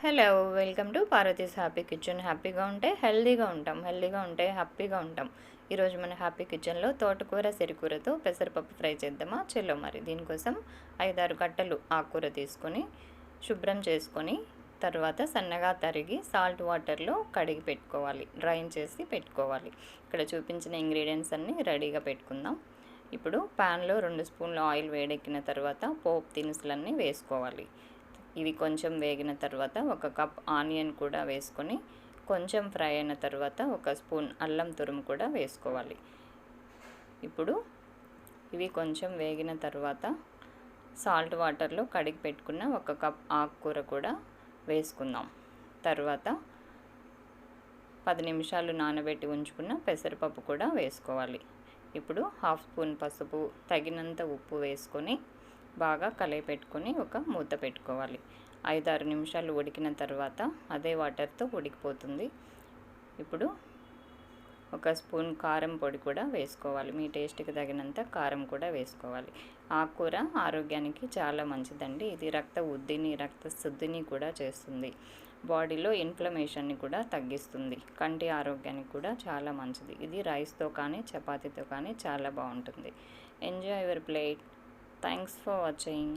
Hello welcome to Parvati's happy kitchen. హ్యాపీగా ఉంటే హెల్దీగా ఉంటాం, హెల్దీగా ఉంటే హ్యాపీగా ఉంటాం. ఈరోజు మన హ్యాపీ కిచెన్లో తోటకూర సిరికూరతో పెసరపప్పు ఫ్రై చేద్దామా? చెల్లో మరి దీనికోసం 5-6 కట్టలు ఆకుకూర తీసుకొని శుభ్రం చేసుకొని తర్వాత సన్నగా తరిగి సాల్ట్ వాటర్లో కడిగి పెట్టుకోవాలి, డ్రైన్ చేసి పెట్టుకోవాలి. ఇక్కడ చూపించిన ఇంగ్రీడియంట్స్ అన్నీ రెడీగా పెట్టుకుందాం. ఇప్పుడు ప్యాన్లో 2 స్పూన్ల ఆయిల్ వేడెక్కిన తర్వాత పోపు దినుసులన్నీ వేసుకోవాలి. ఇవి కొంచెం వేగిన తర్వాత 1 కప్ ఆనియన్ కూడా వేసుకొని కొంచెం ఫ్రై అయిన తర్వాత 1 స్పూన్ అల్లం తురుము కూడా వేసుకోవాలి. ఇప్పుడు ఇవి కొంచెం వేగిన తర్వాత సాల్ట్ వాటర్లో కడిగి పెట్టుకున్న 1 కప్ ఆకుకూర కూడా వేసుకుందాం. తర్వాత 10 నిమిషాలు నానబెట్టి ఉంచుకున్న పెసరపప్పు కూడా వేసుకోవాలి. ఇప్పుడు 1/2 స్పూన్ పసుపు, తగినంత ఉప్పు వేసుకొని బాగా కలయి పెట్టుకొని ఒక మూత పెట్టుకోవాలి. 5-6 నిమిషాలు ఉడికిన తర్వాత అదే వాటర్తో ఉడికిపోతుంది. ఇప్పుడు 1 స్పూన్ కారం పొడి కూడా వేసుకోవాలి. మీ టేస్ట్కి తగినంత కారం కూడా వేసుకోవాలి. ఆకుకూర ఆరోగ్యానికి చాలా మంచిదండి. ఇది రక్త వృద్ధిని, రక్త శుద్ధిని కూడా చేస్తుంది. బాడీలో ఇన్ఫ్లమేషన్ని కూడా తగ్గిస్తుంది. కంటి ఆరోగ్యానికి కూడా చాలా మంచిది. ఇది రైస్తో కానీ చపాతీతో కానీ చాలా బాగుంటుంది. Enjoy your plate. Thanks for watching.